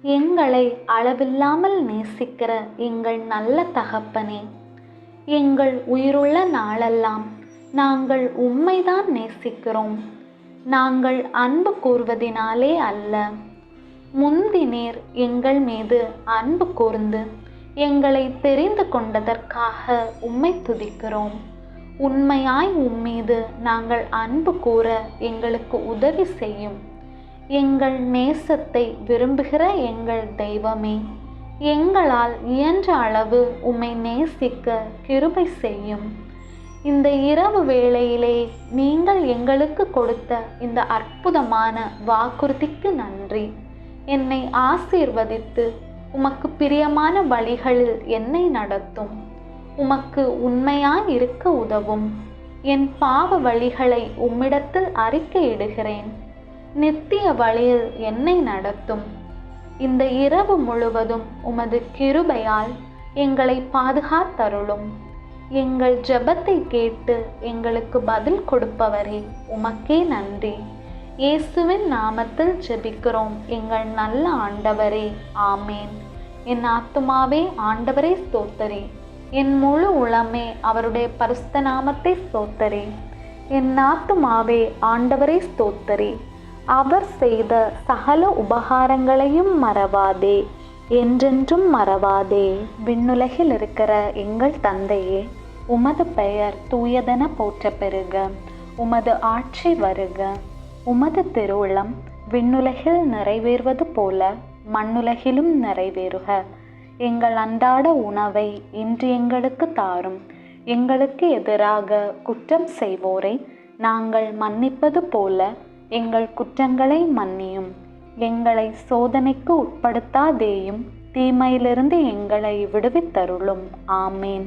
எங்களை அளவில்லாமல் நேசிக்கிற எங்கள் நல்ல தகப்பனே, எங்கள் உயிருள்ள நாளெல்லாம் நாங்கள் உம்மைதான் நேசிக்கிறோம். நாங்கள் அன்பு கூர்வதினாலே அல்ல, முந்தினீர் எங்கள் மீது அன்பு கூர்ந்து எங்களை தெரிந்து கொண்டதற்காக உம்மை துதிக்கிறோம். உண்மையாய் உம்மீது நாங்கள் அன்பு கூற எங்களுக்கு உதவி செய்யும். எங்கள் நேசத்தை விரும்புகிற எங்கள் தெய்வமே, எங்களால் இயன்ற அளவு உம்மை நேசிக்க கிருபை செய்யும். இந்த இரவு வேளையிலே நீங்கள் எங்களுக்கு கொடுத்த இந்த அற்புதமான வாக்குறுதிக்கு நன்றி. என்னை ஆசீர்வதித்து உமக்கு பிரியமான வழிகளில் என்னை நடத்தும். உமக்கு உண்மையாய் இருக்க உதவும். என் பாவ வழிகளை உம்மிடத்தில் அறிக்கையிடுகிறேன். நித்திய வழியில் என்னை நடத்தும். இந்த இரவு முழுவதும் உமது கிருபையால் எங்களை பாதுகாத்தருளும். எங்கள் ஜெபத்தை கேட்டு எங்களுக்கு பதில் கொடுப்பவரே, உமக்கே நன்றி. இயேசுவின் நாமத்தில் ஜெபிக்கிறோம் எங்கள் நல்ல ஆண்டவரே, ஆமேன். என் ஆத்துமாவே ஆண்டவரை ஸ்தோத்தரி, என் முழு உளமே அவருடைய பரிசுத்த நாமத்தை ஸ்தோத்தரி. என் ஆத்துமாவே ஆண்டவரை ஸ்தோத்தரி, அவர் செய்த சகல உபகாரங்களையும் மறவாதே, என்றென்றும் மறவாதே. விண்ணுலகில் இருக்கிற எங்கள் தந்தையே, உமது பெயர் தூயதென போற்ற பெறுக. உமது ஆட்சி வருக. உமது திருவுளம் விண்ணுலகில் நிறைவேறுவது போல மண்ணுலகிலும் நிறைவேறுக. எங்கள் அன்றாட உணவை இன்று எங்களுக்கு தாரும். எங்களுக்கு எதிராக குற்றம் செய்வோரை நாங்கள் மன்னிப்பது போல எங்கள் குற்றங்களை மன்னியும். எங்களை சோதனைக்கு உட்படுத்தாதேயும், தீமையிலிருந்து எங்களை விடுவித்தருளும். ஆமேன்.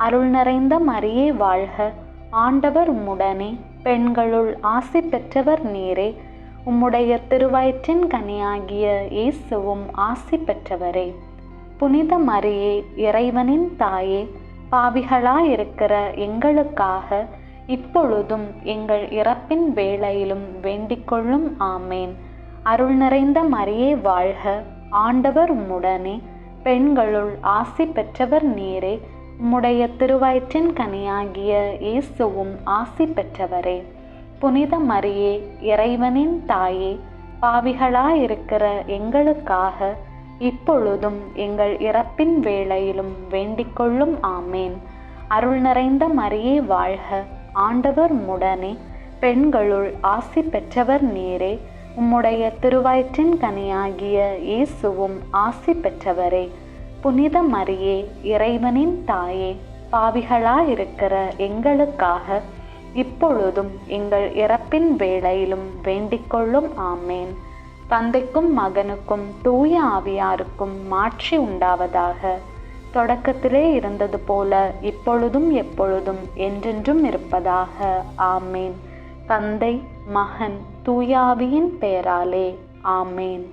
அருள் நிறைந்த மரியே வாழ்க, ஆண்டவர் உம்முடனே, பெண்களுள் ஆசி பெற்றவர் நீரே. உம்முடைய திருவயிற்றின் கனியாகிய இயேசுவும் ஆசி பெற்றவரே. புனித மரியே, இறைவனின் தாயே, பாவிகளாயிருக்கிற எங்களுக்காக இப்பொழுதும் எங்கள் இறப்பின் வேளையிலும் வேண்டிக்கொள்ளும். ஆமேன். அருள் நிறைந்த மரியே வாழ்க, ஆண்டவர் உம்முடனே, பெண்களுள் ஆசி பெற்றவர் நீரே. உம்முடைய திருவயிற்றின் கனியாகிய இயேசுவும் ஆசி பெற்றவரே. புனித மரியே, இறைவனின் தாயே, பாவிகளாயிருக்கிற எங்களுக்காக இப்பொழுதும் எங்கள் இறப்பின் வேளையிலும் வேண்டிக்கொள்ளும். ஆமேன். அருள் நிறைந்த மரியே வாழ்க, ஆண்டவர் உம்முடனே, பெண்களுள் ஆசி பெற்றவர் நீரே. உம்முடைய திருவயிற்றின் கனியாகிய இயேசுவும் ஆசி பெற்றவரே. புனித மரியே, இறைவனின் தாயே, பாவிகளாயிருக்கிற எங்களுக்காக இப்பொழுதும் எங்கள் இறப்பின் வேளையிலும் வேண்டிக்கொள்ளும். ஆமேன். தந்தைக்கும் மகனுக்கும் தூய ஆவியாருக்கும் மாட்சி உண்டாவதாக. தொடக்கத்திலே இருந்தது போல இப்பொழுதும் எப்பொழுதும் என்றென்றும் இருப்பதாக. ஆமேன். தந்தை, மகன், தூய ஆவியின் பெயராலே. ஆமேன்.